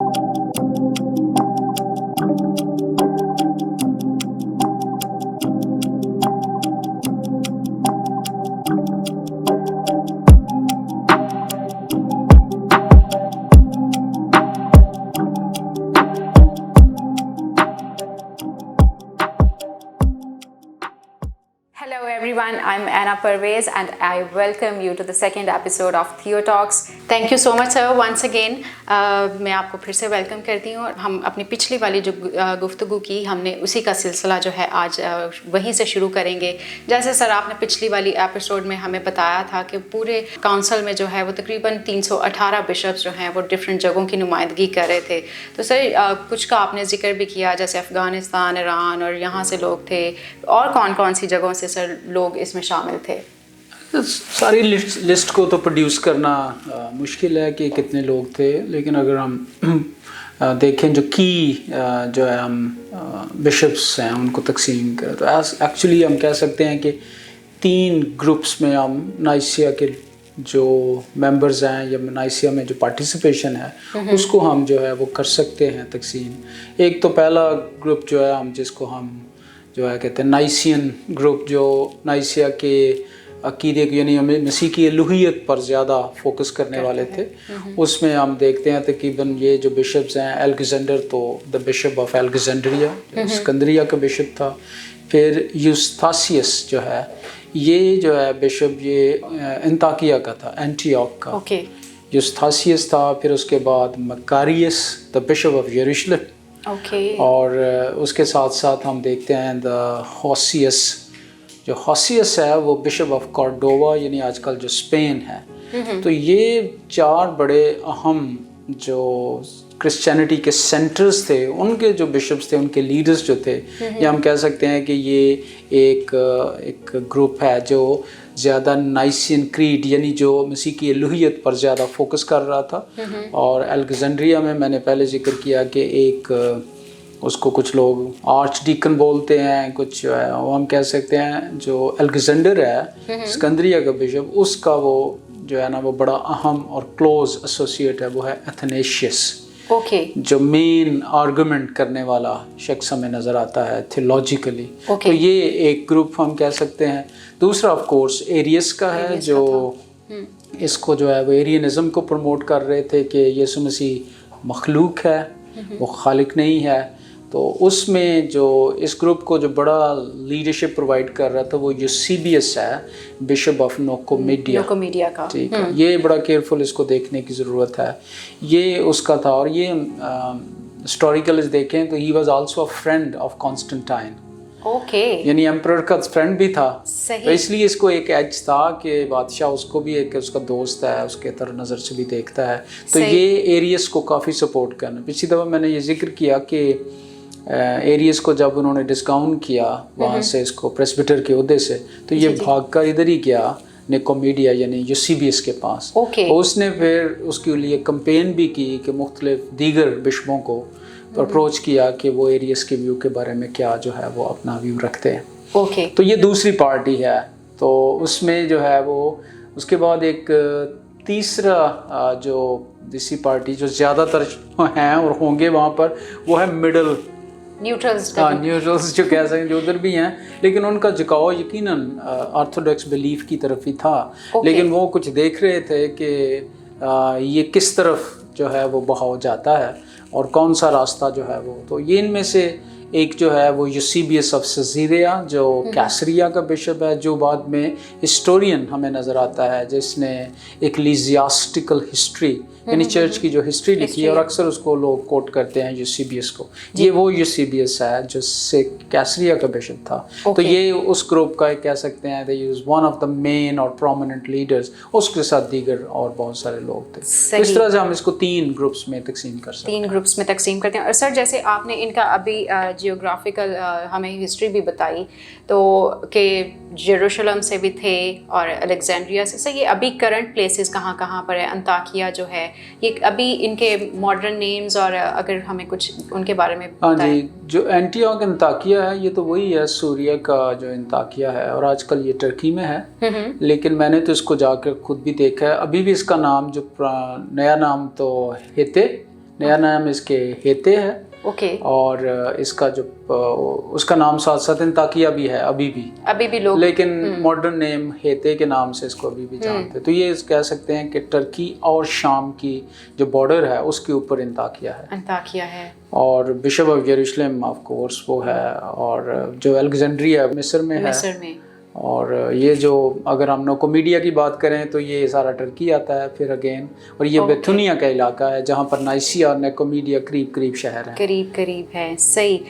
Hello everyone, I'm Anna Parvez and I welcome you to the second episode of Theo Talks. Thank you so much sir once again. मैं आपको फिर से welcome करती हूँ. हम अपनी पिछली वाली जो गुफ्तगू की हमने उसी का सिलसिला जो है आज वहीं से शुरू करेंगे. जैसे सर आपने पिछली वाली एपिसोड में हमें बताया था कि पूरे काउंसिल में जो है वो तकरीबन 318 बिशप्स जो हैं वो डिफरेंट जगहों की नुमाइंदगी कर रहे थे. तो सर कुछ का आपने जिक्र भी किया जैसे अफ़गानिस्तान, ईरान और यहाँ से लोग थे. और कौन कौन सी जगहों से सर लोग इसमें शामिल थे? सारी लिस्ट को तो प्रोड्यूस करना मुश्किल है कि कितने लोग थे, लेकिन अगर हम देखें जो जो है हम बिशप्स हैं उनको तकसीम करें तो एक्चुअली हम कह सकते हैं कि 3 ग्रुप्स में हम नाइसिया के जो मेंबर्स हैं या नाइसिया में जो पार्टिसिपेशन है उसको हम जो है वो कर सकते हैं तकसीम. एक तो पहला ग्रुप जो है हम जिसको हम जो है कहते हैं नाइसियन ग्रुप, जो नाइसिया के अकीदे यानी मसीह की इल्लूहियत पर ज़्यादा फोकस करने वाले थे. उसमें हम देखते हैं तकरीबन ये जो बिशप्स हैं, एलेक्जेंडर तो द बिशप ऑफ एलेक्जेंड्रिया सिकंदरिया का बिशप था. फिर यूस्तासियस जो है ये जो है बिशप ये अंताकिया का था, एंटियोक का. यूस्तासियस था. फिर उसके बाद मकारियस द बिशप ऑफ यरूशलेम. और उसके साथ साथ हम देखते हैं द होसियस. जो होसियस है वो बिशप ऑफ कॉर्डोवा यानी आजकल जो स्पेन है. तो ये 4 बड़े अहम जो क्रिश्चियनिटी के सेंटर्स थे उनके जो बिशप्स थे, उनके लीडर्स जो थे, या हम कह सकते हैं कि ये एक ग्रुप है जो ज़्यादा नाइसियन क्रीड यानी जो मसीह की इल्लूहियत पर ज़्यादा फोकस कर रहा था. और अलेक्जेंड्रिया में मैंने पहले जिक्र किया कि एक उसको कुछ लोग आर्च डीकन बोलते हैं, कुछ जो है वो हम कह सकते हैं जो अलेक्जेंडर है सिकंदरिया का बिशप, उसका वो जो है ना वो बड़ा अहम और क्लोज एसोसिएट है, वो है एथनेशियस. जो मेन आर्गुमेंट करने वाला शख्स हमें नज़र आता है थियोलॉजिकली. तो ये एक ग्रुप हम कह सकते हैं. दूसरा ऑफ कोर्स एरियस का है जो इसको जो है वो एरियनिज़म को प्रमोट कर रहे थे कि यीशु मसीह मखलूक है, वो खालिक नहीं है. तो उसमें जो इस ग्रुप को जो बड़ा लीडरशिप प्रोवाइड कर रहा था वो यूसेबियस है, बिशप ऑफ नोकोमेडिया का. ठीक है, ये बड़ा केयरफुल इसको देखने की ज़रूरत है. ये उसका था. और ये हिस्टोरिकल देखें तो he was also a friend of Constantine. यानी एम्परर का फ्रेंड भी था. तो इसलिए इसको एक एज था कि बादशाह उसको भी एक उसका दोस्त है, उसके तरह नज़र से भी देखता है. तो ये एरियस को काफ़ी सपोर्ट करना. पिछली दफ़ा मैंने ये जिक्र किया कि एरियस को जब उन्होंने डिस्काउंट किया वहाँ से इसको प्रेस्बिटर के ओहदे से, तो ये भागकर इधर ही गया निकोमीडिया यानी यूसेबियस के पास. उसने फिर उसके लिए कंपेन भी की कि मुख्तलिफ दीगर बिशपों को अप्रोच किया कि वो एरियस के व्यू के बारे में क्या जो है वो अपना व्यू रखते हैं. तो ये दूसरी पार्टी है. तो उसमें जो है वो उसके बाद एक तीसरा जो दूसरी पार्टी जो ज़्यादातर हैं और होंगे वहाँ पर वो है मिडल न्यूट्रल्स जो कह सकते हैं, जो उधर भी हैं, लेकिन उनका झुकाव यकीनन ऑर्थोडॉक्स बिलीफ की तरफ ही था. लेकिन वो कुछ देख रहे थे कि ये किस तरफ जो है वो बहाव जाता है और कौन सा रास्ता जो है वो. तो ये इनमें से एक जो है वो यूसेबियस ऑफ सजीरिया जो कैसरिया का बिशप है, जो बाद में हिस्टोरियन हमें नज़र आता है जिसने इक्लेसियास्टिकल हिस्ट्री यानी चर्च की जो हिस्ट्री लिखी है, और अक्सर उसको लोग कोट करते हैं यूसेबियस को. ये वो यूसेबियस है जिससे कैसरिया का बिशप था. तो ये उस ग्रुप का कह सकते हैं वन ऑफ द मेन और प्रोमिनेंट लीडर्स. उसके साथ दीगर और बहुत सारे लोग थे. इस तरह से हम इसको 3 ग्रुप्स में तकसीम कर सकते हैं. 3 ग्रुप्स में तकसीम करते हैं. और सर जैसे आपने इनका अभी जियोग्राफिकल हमें हिस्ट्री भी बताई तो कि जेरूशलम से भी थे और अलेक्जेंड्रिया से. सर ये अभी करंट प्लेसेस कहाँ कहाँ पर है? अंताकिया जो है ये अभी इनके मॉडर्न नेम्स और अगर हमें कुछ उनके बारे में बताएं. हाँ जी, जो एंटियोक अंताकिया है ये तो वही है सूरिया का जो अंताकिया है, और आजकल ये टर्की में है. लेकिन मैंने तो इसको जाकर खुद भी देखा है. अभी भी इसका नाम जो नया नाम तो हेते नया नाम इसके हेते है। ओके। और इसका जो उसका नाम साथ साथ इंताकिया भी है अभी भी लोग, लेकिन मॉडर्न नेम हेते के नाम से इसको अभी भी जानते हैं। तो ये कह सकते हैं कि टर्की और शाम की जो बॉर्डर है उसके ऊपर इंताकिया है। और बिशप ऑफ यरूशलेम ऑफ कोर्स वो है, और जो अलेक्जेंड्रिया मिस्र में है। और ये जो अगर हम नोकोमीडिया की बात करें तो ये सारा टर्की आता है फिर अगेन। और ये बेथुनिया का इलाका है जहाँ पर नाइसिया और नोकोमीडिया करीब शहर हैं, करीब है। सही।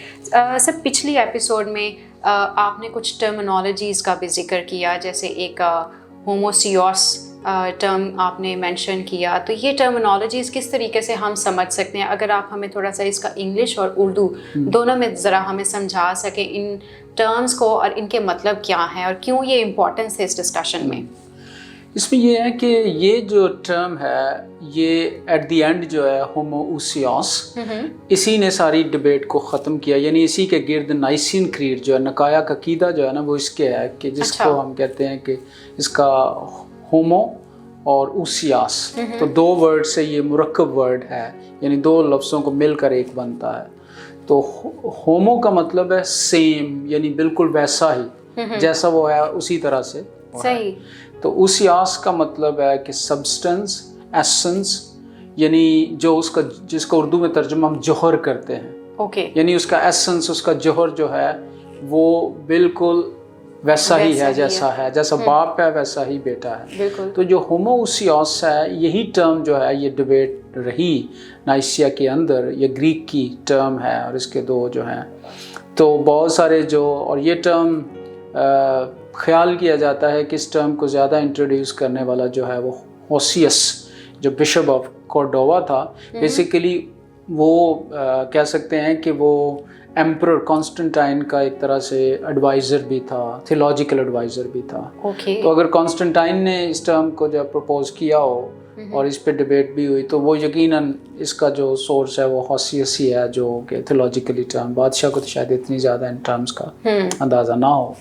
सब पिछली एपिसोड में आपने कुछ टर्मिनोलॉजीज़ का भी जिक्र किया, जैसे एक होमोसियोस टर्म आपने मेंशन किया। तो ये टर्मिनोलॉजीज़ किस तरीके से हम समझ सकते हैं? अगर आप हमें थोड़ा सा इसका इंग्लिश और उर्दू दोनों में ज़रा हमें समझा सकें इन टर्म्स को, और इनके मतलब क्या हैं और क्यों ये इम्पोर्टेंस है इस डिस्कशन में। इसमें ये है कि ये जो टर्म है ये एट द एंड जो है होमोउसियोस, इसी ने सारी डिबेट को ख़त्म किया। यानी इसी के गिर्द नाइसिन क्रीड जो है, नकाया का कीदा जो है ना, वो इसके है कि जिसको हम कहते हैं कि इसका होमो और उसियास, तो दो वर्ड से ये मुरक्कब वर्ड है, यानी दो लफ्ज़ों को मिलकर एक बनता है। तो होमो का मतलब है सेम, यानी बिल्कुल वैसा ही जैसा वो है उसी तरह से सही। तो उसियास का मतलब है कि सब्सटेंस, एसेंस, यानी जो उसका जिसका उर्दू में तर्जुमा हम जौहर करते हैं। यानी उसका एसेंस, उसका जौहर जो है वो बिल्कुल वैसा ही है जैसा बाप है वैसा ही बेटा है। तो जो होमोउसियोस है, यही टर्म जो है ये डिबेट रही नाइसिया के अंदर, ये ग्रीक की टर्म है और इसके दो जो हैं। तो बहुत सारे जो, और ये टर्म ख्याल किया जाता है कि इस टर्म को ज़्यादा इंट्रोड्यूस करने वाला जो है वो होसियस, जो बिशप ऑफ कॉर्डोवा था। बेसिकली वो कह सकते हैं कि वो एम्परर कॉन्स्टेंटाइन का एक तरह से एडवाइज़र भी था, थियोलॉजिकल एडवाइज़र भी था। तो अगर कॉन्स्टेंटाइन ने इस टर्म को जब प्रपोज किया हो और इस पे डिबेट भी हुई, तो वो यकीनन इसका जो सोर्स है वो होसियस ही है, जो कि थियोलॉजिकली टर्म। बादशाह को तो शायद इतनी ज़्यादा इन टर्म्स का अंदाज़ा ना हो,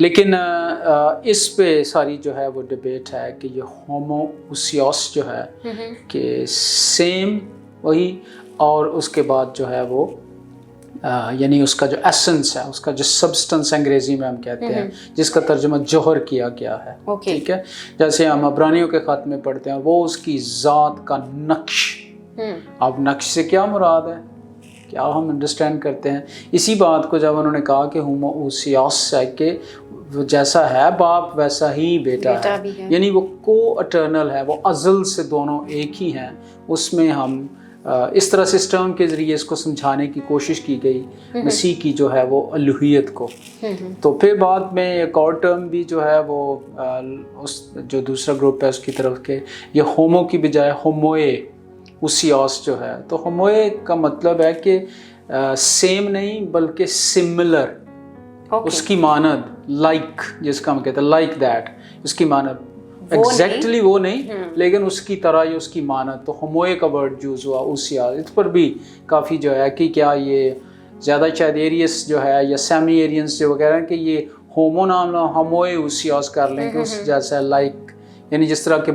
लेकिन इस पे सारी जो है वो डिबेट है कि ये होमोउसियोस जो है कि सेम वही, और उसके बाद जो है वो यानी उसका जो एसेंस है, उसका जो सब्सटेंस अंग्रेजी में हम कहते हैं, जिसका तर्जुमा जौहर किया गया है। ठीक है, जैसे हम अब्रानियों के ख़त में पढ़ते हैं, वो उसकी ज़ात का नक्श। अब नक्श से क्या मुराद है, क्या हम अंडरस्टैंड करते हैं? इसी बात को जब उन्होंने कहा कि होमोउसियोस है कि जैसा है बाप वैसा ही बेटा है, यानी वो को अटर्नल है, वो अज़ल से दोनों एक ही हैं। उसमें हम इस तरह से इस टर्म के ज़रिए इसको समझाने की कोशिश की गई मसीह की जो है वो अलूहियत को। तो फिर बाद में एक और टर्म भी जो है वो उस जो दूसरा ग्रुप है उसकी तरफ के, ये होमो की बजाय होमोए उसियोस जो है, तो होमोए का मतलब है कि सेम नहीं बल्कि सिमिलर, उसकी मानद, लाइक जिसका हम कहते हैं लाइक दैट, उसकी मानद एग्जैक्टली वो नहीं लेकिन उसकी तरह ही उसकी मानद। तो होमोए का वर्ड यूज़ हुआ उसिया, इस पर भी काफ़ी जो है कि क्या ये ज़्यादा शायद एरियस जो है या सेमी एरियंस जो वगैरह कि ये होमो नाम ना होमोए उसियास कर लें कि उस जैसा लाइक, यानी जिस तरह के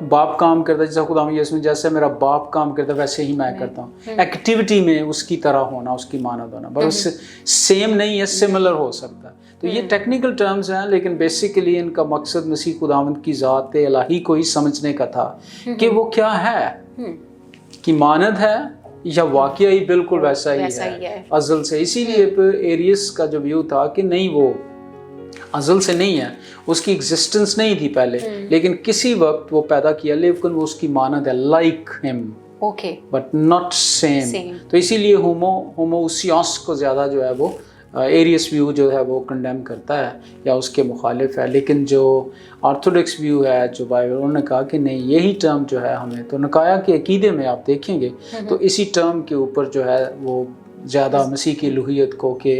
बाप काम करता है, जैसा खुदा यसू जैसे मेरा बाप काम करता है वैसे ही मैं करता हूँ। एक्टिविटी में उसकी तरह होना, उसकी मानद होना, पर उससे सेम नहीं है, सिमिलर हो सकता है। तो ये टेक्निकल टर्म्स हैं, लेकिन बेसिकली इनका मकसद मसीह खुदावंद की ज़ात इलाही को ही समझने का था कि वो क्या है, कि मानद है या वाकया ही बिल्कुल वैसा ही है अज़ल से। इसीलिए एरियस का जो व्यू था कि नहीं वो अज़ल से नहीं है, उसकी एग्जिस्टेंस नहीं थी पहले, लेकिन किसी वक्त वो पैदा किया, लेकिन वो उसकी मानद है like him, but not same. तो इसीलिए होमोउसियोस को ज़्यादा जो है वो एरियस व्यू जो है वो कंडेम करता है या उसके मुखालिफ है। लेकिन जो ऑर्थोडॉक्स व्यू है जो बाइबल, उन्होंने कहा कि नहीं यही टर्म जो है हमें, तो नकाया के अकीदे में आप देखेंगे तो इसी टर्म के ऊपर जो है वो ज़्यादा मसीह की लुहियत को कि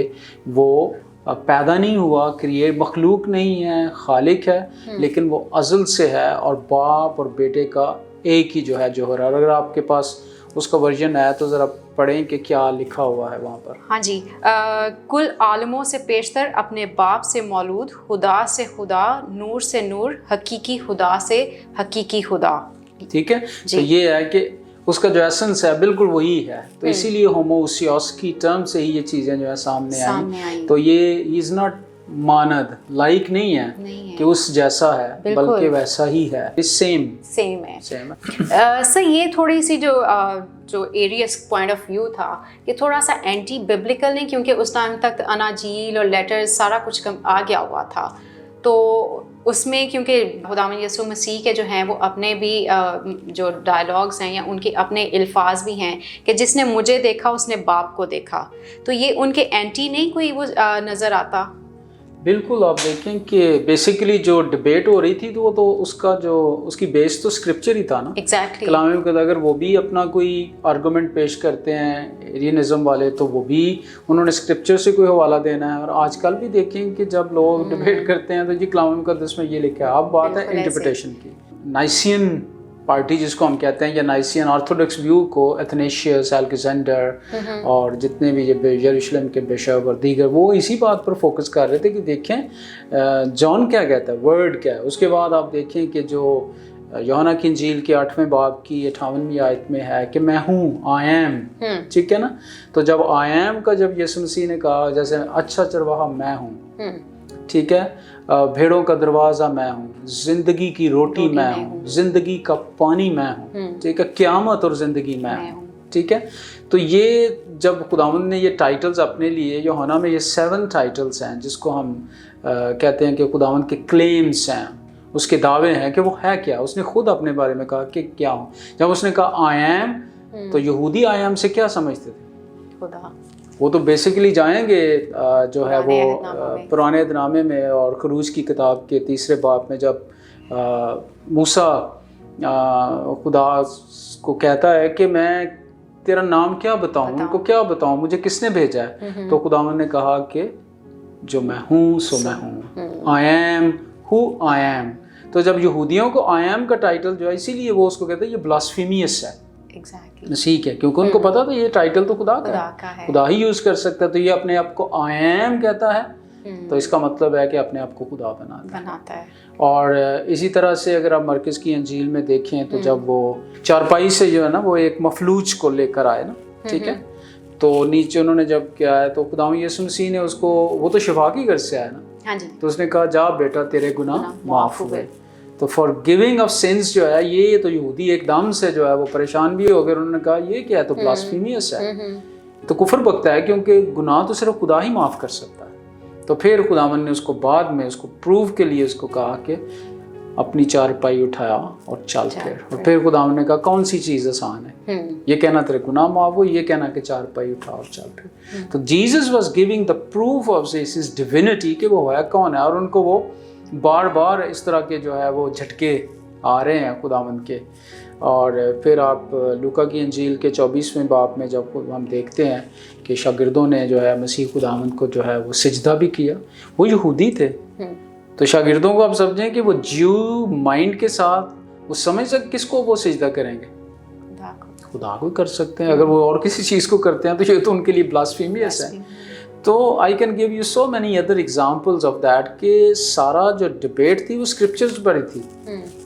वो पैदा नहीं हुआ, क्रिएट मखलूक नहीं है, खालिक है, लेकिन वो अज़ल से है और बाप और बेटे का एक ही जो है जौहर है। और अगर आपके पास उसका वर्जन है तो ज़रा पढ़ें कि क्या लिखा हुआ है वहाँ पर। हाँ जी, कुल आलमों से पेशतर अपने बाप से मौलूद, खुदा से खुदा, नूर से नूर, हकीकी खुदा से हकीकी खुदा। ठीक है। तो ये है कि उसका जो एसेंस है बिल्कुल वही है, तो इसीलिए होमोउसियोस की टर्म से ही ये चीज़ें जो है सामने आई। तो ये इज़ नॉट मानद, लाइक नहीं है कि उस जैसा है, बल्कि वैसा ही है, सेम है। सर ये थोड़ी सी जो एरियस पॉइंट ऑफ व्यू था ये थोड़ा सा एंटी बिब्लिकल नहीं, क्योंकि उस टाइम तक अनाजील और लेटर्स सारा कुछ आ गया हुआ था, तो उसमें क्योंकि खुदावंद यीशु मसीह के जो हैं वो अपने भी जो डायलॉग्स हैं या उनके अपने अल्फाज भी हैं कि जिसने मुझे देखा उसने बाप को देखा, तो ये उनके एंटी नहीं कोई वो नज़र आता? बिल्कुल, आप देखें कि बेसिकली जो डिबेट हो रही थी तो वो तो उसकी बेस तो स्क्रिप्चर ही था ना। एग्जैक्टली। कलाम मुक़द्दस अगर वो भी अपना कोई आर्गूमेंट पेश करते हैं एरियनिज्म वाले, तो वो भी उन्होंने स्क्रिप्चर से कोई हवाला देना है। और आजकल भी देखें कि जब लोग डिबेट करते हैं तो जी कलाम मुक़द्दस में ये लिखा है, अब बात है इंटरप्रिटेशन की। नाइसियन पार्टी जिसको हम कहते हैं, या नाइसियन ऑर्थोडॉक्स व्यू को एथनेशियस, अलेक्जेंडर और जितने भी यरूशलेम के बिशप और दीगर, वो इसी बात पर फोकस कर रहे थे कि देखें जॉन क्या कहता है, वर्ड क्या है। उसके बाद आप देखें कि जो यूहन्ना की इंजील के 8वें बाब की 58वीं आयत में है कि मैं हूँ, आई एम, ठीक है ना। तो जब आई एम का जब यीशु मसीह ने कहा, जैसे अच्छा चरवाहा मैं हूँ, ठीक है, भेड़ों का दरवाज़ा मैं हूँ, ज़िंदगी की रोटी मैं हूँ, ज़िंदगी का पानी मैं हूँ, ठीक है, क़यामत और ज़िंदगी मैं हूँ, ठीक है। तो ये जब खुदावंद ने ये टाइटल्स अपने लिए, यूहन्ना में ये 7 टाइटल्स हैं जिसको हम कहते हैं कि खुदावंद के क्लेम्स हैं, उसके दावे हैं कि वो है क्या। उसने खुद अपने बारे में कहा कि क्या हूँ। जब उसने कहा आई एम, तो यहूदी आई एम से क्या समझते थे? खुदा। वो तो बेसिकली जाएंगे जो है वो पुराने अहदनामे में और खरूज की किताब के 3रे बाब में जब मूसा खुदा को कहता है कि मैं तेरा नाम क्या बताऊं, उनको क्या बताऊं, मुझे किसने भेजा है, तो खुदावंद ने कहा कि जो मैं हूँ सो मैं हूँ, I am who I am. तो जब यहूदियों को आई एम का टाइटल जो है, इसीलिए वो उसको कहते हैं ये ब्लास्फेमियस है, ठीक है, क्योंकि उनको पता था ये टाइटल तो खुदा का है, खुदा ही यूज कर सकता है। तो ये अपने आप को आई एम कहता है, तो इसका मतलब है कि अपने आप को खुदा बनाता है। और इसी तरह से अगर आप मरकज़ की इंजील में देखें तो जब वो चारपाई से जो है ना वो एक मफलूज को लेकर आए ना, ठीक है, तो नीचे उन्होंने जब किया है तो खुदावंद यीशु मसीह ने उसको, वो तो शिफा की घर से आया ना, हाँ जी, तो उसने कहा जा बेटा तेरे गुनाह माफ़ हुए। तो फॉरगिविंग ऑफ सिंस जो है, ये तो यहूदी एकदम से जो है वो परेशान भी हो गए। उन्होंने कहा ये क्या है, तो ब्लास्फेमियस है, तो कुफर बकता है, क्योंकि गुनाह तो सिर्फ खुदा ही माफ़ कर सकता है। तो फिर खुदावंद ने उसको बाद में उसको प्रूव के लिए उसको कहा कि अपनी चारपाई उठाया और चल फिर। और फिर खुदावंद ने कहा कौन सी चीज़ आसान है, ये कहना तेरे गुनाह माफ़ हो, ये कहना कि चारपाई उठा और चल फिर। तो Jesus was giving the proof of his divinity कि वो है कौन है। और उनको वो बार बार इस तरह के जो है वो झटके आ रहे हैं खुदावंद के। और फिर आप लूका की इंजील के 24वें बाब में जब हम देखते हैं कि शागिर्दों ने जो है मसीह खुदावंद को जो है वो सिजदा भी किया, वो यहूदी थे। तो शागिर्दों को आप समझें कि वो ज्यू माइंड के साथ वो समझ सक किसको वो सिजदा करेंगे, खुदा को कर सकते हैं। अगर वो और किसी चीज़ को करते हैं तो ये तो उनके लिए ब्लास्फेमियस है। तो I can give you so many other examples of that कि सारा जो डिबेट थी वो स्क्रिप्चर्स पर थी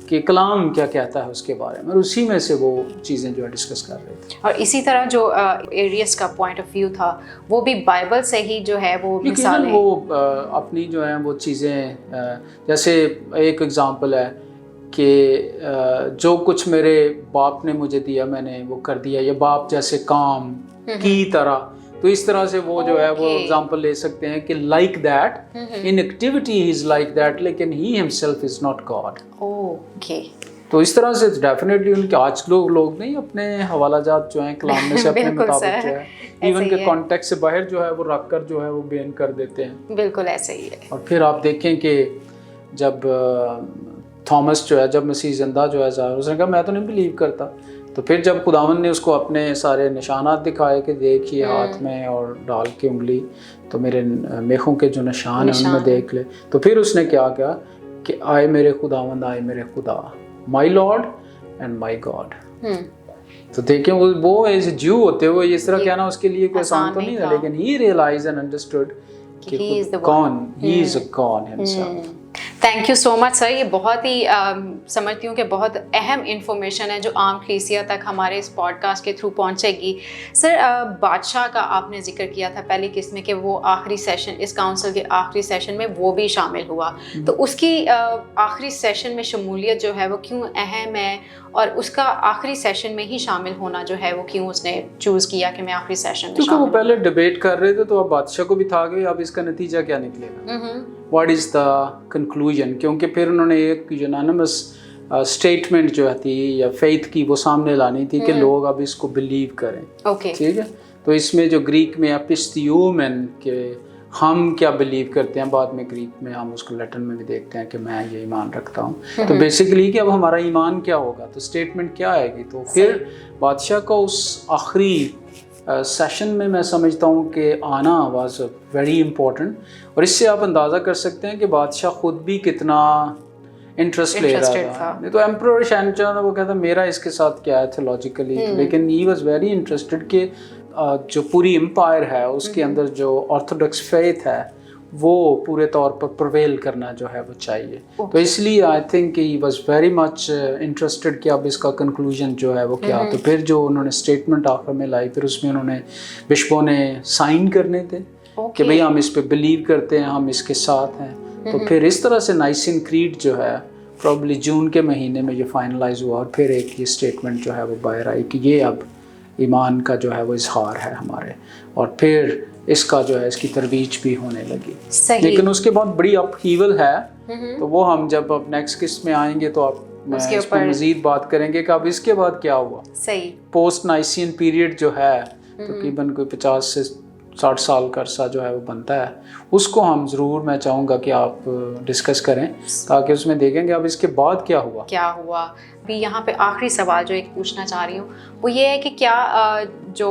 कि कलाम क्या कहता है उसके बारे में, और उसी में से वो चीज़ें जो है डिस्कस कर रहे थे। और इसी तरह जो एरियस का पॉइंट ऑफ व्यू था वो भी बाइबल से ही जो है वो मिसालें, वो अपनी जो है वो चीज़ें, जैसे एक एग्जांपल है कि जो कुछ मेरे बाप ने मुझे दिया मैंने वो कर दिया, ये बाप जैसे काम की तरह। तो इस तरह से वो जो है वो एग्जांपल ले सकते हैं कि like that in activity he is like that, लेकिन he himself is not God. Okay, तो इस तरह से डेफिनेटली उनके आज लोग नहीं अपने हवालाजात जो हैं कलाम में से अपने मुताबिक जो है इवन के कॉन्टेक्स्ट से बाहर जो है वो रख कर जो है वो बैन कर देते हैं। बिल्कुल ऐसे ही है। और फिर आप देखें कि जब थॉमस जो है, जब मसीह जिंदा जो है उसने कहा मैं तो नहीं बिलीव करता। तो फिर जब खुदावंद ने उसको अपने सारे निशानात दिखाए कि देखिए हाथ में और डाल के उंगली, तो मेरे मेखों के जो निशान हैं उनमें देख ले। तो फिर उसने क्या कहा कि आए मेरे खुदावंद, आए मेरे खुदा, my lord and my God. तो देखें वो एज ज्यू होते हुए इस तरह कहना उसके लिए कोई आसान तो नहीं था, लेकिन ही रियलाइज एंड अंडरस्टूड कि कौन, he is a god himself. Thank you so much sir. یہ بہت ہی سمجھتی ہوں کہ بہت اہم انفارمیشن ہے جو عام کلیسیا تک ہمارے اس پوڈ کاسٹ کے تھرو پہنچے گی. سر بادشاہ کا آپ نے ذکر کیا تھا پہلی قسط میں کہ وہ آخری سیشن, اس کاؤنسل کے آخری سیشن میں وہ بھی شامل ہوا, تو اس کی آخری سیشن میں شمولیت جو ہے وہ کیوں اہم ہے, اور اس کا آخری سیشن میں ہی شامل ہونا جو ہے وہ کیوں اس نے چوز کیا کہ میں آخری سیشن میں کیونکہ شامل وہ پہلے ڈبیٹ کر رہے تھے تو اب بادشاہ کو بھی تھا کہ اب اس کا نتیجہ کیا نکلے گا, واٹ از دا کنکلوژن, کیونکہ پھر انہوں نے ایک یونانیمس اسٹیٹمنٹ جو تھی یا فیتھ کی وہ سامنے لانی تھی کہ لوگ اب اس کو بلیو کریں. ٹھیک ہے, تو اس میں جو گریک میں اپسٹیومن کہ ہم کیا بلیو کرتے ہیں, بعد میں گریک میں ہم اس کو لیٹن میں بھی دیکھتے ہیں کہ میں یہ ایمان رکھتا ہوں, تو بیسیکلی کہ اب ہمارا ایمان کیا ہوگا, تو اسٹیٹمنٹ کیا آئے گی. تو پھر بادشاہ کا اس آخری سیشن میں سمجھتا ہوں کہ آنا واز ویری امپورٹنٹ, اور اس سے آپ اندازہ کر سکتے ہیں کہ بادشاہ خود بھی کتنا انٹرسٹ لے رہا تھا. نہیں تو ایمپرر شینچا وہ کہتا میرا اس کے ساتھ کیا ہے تھیولوجیکلی, لیکن ہی واز ویری انٹرسٹڈ کہ جو پوری امپائر ہے اس کے اندر جو آرتھوڈکس فیتھ ہے وہ پورے طور پر پرویل کرنا جو ہے وہ چاہیے. تو اس لیے I think he was very much interested کہ اب اس کا کنکلوژن جو ہے وہ کیا. تو پھر جو انہوں نے اسٹیٹمنٹ آخر میں لائی, پھر اس میں انہوں نے بشپوں نے سائن کرنے تھے کہ بھئی ہم اس پہ بلیو کرتے ہیں, ہم اس کے ساتھ ہیں. تو پھر اس طرح سے نائسین کریڈ جو ہے پرابلی جون کے مہینے میں یہ فائنلائز ہوا, اور پھر ایک یہ اسٹیٹمنٹ جو ہے وہ باہر آئی کہ یہ اب ایمان کا جو ہے وہ اظہار ہے ہمارے, اور پھر اس کا جو ہے اس کی ترویج بھی ہونے لگی. لیکن اس کے بعد بڑی اپ ہیول ہے, تو وہ ہم جب اب نیکسٹ قسط میں آئیں گے تو آپ اس پر مزید بات کریں گے کہ اب اس کے بعد کیا ہوا. صحیح, پوسٹ نائسین پیریڈ جو ہے تقریباً کوئی 50 سے 60 سال کا عرصہ جو ہے وہ بنتا ہے, اس کو ہم ضرور میں چاہوں گا کہ آپ ڈسکس کریں تاکہ اس میں دیکھیں گے اب اس کے بعد کیا ہوا. بھی یہاں پہ آخری سوال جو ایک پوچھنا چاہ رہی ہوں وہ یہ ہے کہ کیا جو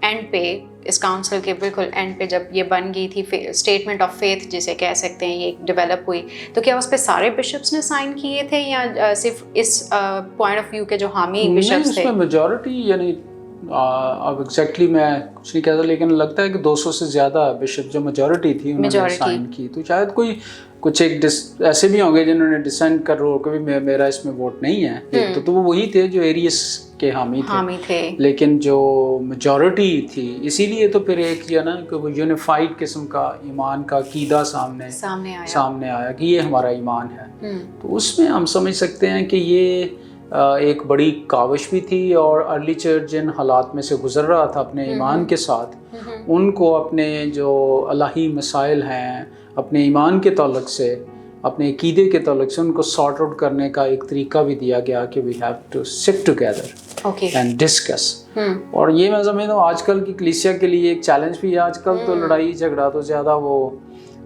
اینڈ پہ اس کاؤنسل کے بالکل اینڈ پہ جب یہ بن گئی تھی اسٹیٹمنٹ آف فیتھ جسے کہہ سکتے ہیں, یہ ڈیولپ ہوئی, تو کیا اس پہ سارے بشپس نے سائن کیے تھے یا صرف اس پوائنٹ آف ویو کے جو حامی بشپس تھے؟ اس میں میجورٹی, یعنی اب ایگزیکٹلی میں کچھ نہیں کہتا, لیکن لگتا ہے کہ 200 سے زیادہ بشپ جو میجورٹی تھی انہوں نے سائن کی. تو شاید کوئی کچھ ایک ایسے بھی ہوں گے جنہوں نے ڈسینٹ کر رہا کہ میرا اس میں ووٹ نہیں ہے, ایک تو وہ وہی تھے جو ایریس کے حامی تھے, لیکن جو میجورٹی تھی اسی لیے تو پھر ایک جو ہے نا کہ وہ یونیفائڈ قسم کا ایمان کا عقیدہ سامنے آیا کہ یہ ہمارا ایمان ہے. تو اس میں ہم سمجھ سکتے ہیں کہ یہ ایک بڑی کاوش بھی تھی, اور ارلی چرچ جن حالات میں سے گزر رہا تھا اپنے ایمان کے ساتھ, ان کو اپنے جو الہی مسائل ہیں اپنے ایمان کے تعلق سے, اپنے عقیدے کے تعلق سے, ان کو سارٹ آؤٹ کرنے کا ایک طریقہ بھی دیا گیا کہ we have to sit together and discuss. اور یہ میں سمجھتا ہوں آج کل کی کلیسیا کے لیے ایک چیلنج بھی ہے. آج کل تو لڑائی جھگڑا تو زیادہ وہ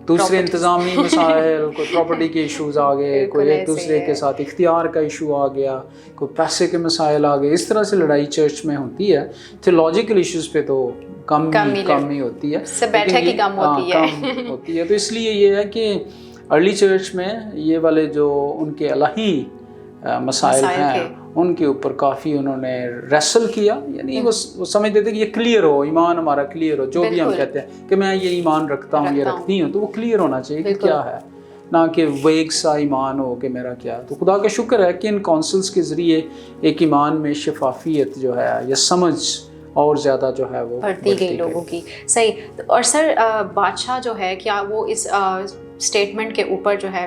دوسرے انتظامی مسائل, کوئی پراپرٹی کے ایشوز آ گئے, کوئی ایک دوسرے کے ساتھ اختیار کا ایشو آ گیا, کوئی پیسے کے مسائل آ گئے, اس طرح سے لڑائی چرچ میں ہوتی ہے. تھیولوجیکل ایشوز پہ تو کم ہی ہوتی ہے, کم ہوتی ہے. تو اس لیے یہ ہے کہ ارلی چرچ میں یہ والے جو ان کے الہی مسائل ہیں ان کے اوپر کافی انہوں نے ریسل کیا, یعنی وہ سمجھتے تھے کہ یہ کلیئر ہو, ایمان ہمارا کلیئر ہو, جو بھی ہم کہتے ہیں کہ میں یہ ایمان رکھتا ہوں, یہ رکھتی ہوں, تو وہ کلیئر ہونا چاہیے کہ کیا ہے, نہ کہ ویگ سا ایمان ہو کہ میرا کیا. تو خدا کا شکر ہے کہ ان کونسلز کے ذریعے ایک ایمان میں شفافیت جو ہے یا سمجھ اور زیادہ جو ہے وہ بڑھتی گئی لوگوں کی. صحیح. اور سر بادشاہ جو ہے کیا وہ اس اسٹیٹمنٹ کے اوپر جو ہے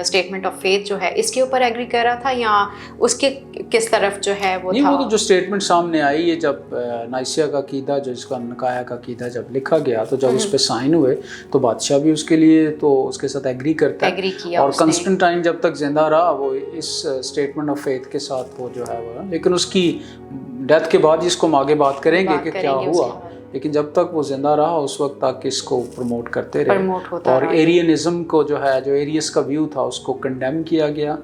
اسٹیٹمنٹ آف فیتھ جو ہے اس کے اوپر ایگری کر رہا تھا یا اس کے کس طرف جو ہے وہ تھا؟ وہ تو جو اسٹیٹمنٹ سامنے آئی ہے جب نائسیا کا عقیدہ جو اس کا نکایا کا عقیدہ جب لکھا گیا تو جب اس پہ سائن ہوئے تو بادشاہ بھی اس کے لیے تو اس کے ساتھ ایگری کرتا ہے, اور کنسٹنٹائن جب تک زندہ رہا وہ اس اسٹیٹمنٹ آف فیتھ کے ساتھ وہ جو ہے وہ, لیکن اس کی ڈیتھ کے بعد اس کو ہم آگے بات کریں گے کہ کیا ہوا, لیکن جب تک وہ زندہ رہا اس وقت تک اس کو پروموٹ کرتے رہے. اور ایرینزم کو جو ہے, جو ایریس کا ویو تھا اس کو کنڈیم کیا گیا,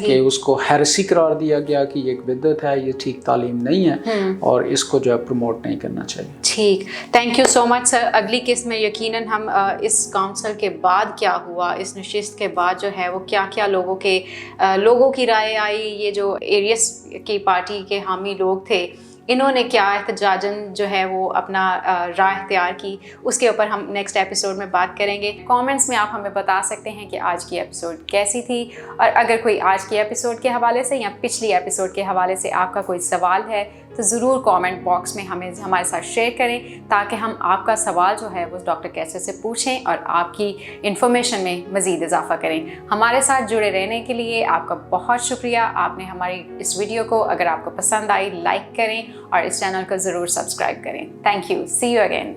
کہ اس کو ہیرسی قرار دیا گیا کہ یہ ایک بدعت ہے, یہ ٹھیک تعلیم نہیں ہے, اور اس کو جو ہے پروموٹ نہیں کرنا چاہیے. ٹھیک, تھینک یو سو مچ سر. اگلی قسط میں یقیناً ہم اس کاؤنسل کے بعد کیا ہوا, اس نشست کے بعد جو ہے وہ کیا کیا لوگوں کی رائے آئی, یہ جو ایریس کی پارٹی کے حامی لوگ تھے انہوں نے کیا احتجاجاً جو ہے وہ اپنا رائے اختیار کی، اس کے اوپر ہم نیکسٹ ایپیسوڈ میں بات کریں گے. کامنٹس میں آپ ہمیں بتا سکتے ہیں کہ آج کی ایپیسوڈ کیسی تھی، اور اگر کوئی آج کی ایپیسوڈ کے حوالے سے یا پچھلی ایپیسوڈ کے حوالے سے آپ کا کوئی سوال ہے تو ضرور کامنٹ باکس میں ہمارے ساتھ شیئر کریں، تاکہ ہم آپ کا سوال جو ہے وہ ڈاکٹر کیسر سے پوچھیں اور آپ کی انفارمیشن میں مزید اضافہ کریں. ہمارے ساتھ جڑے رہنے کے لیے آپ کا بہت شکریہ. آپ نے ہماری اس ویڈیو کو اگر آپ کو پسند آئی لائک کریں اور اس چینل کو ضرور سبسکرائب کریں. Thank you. See you again.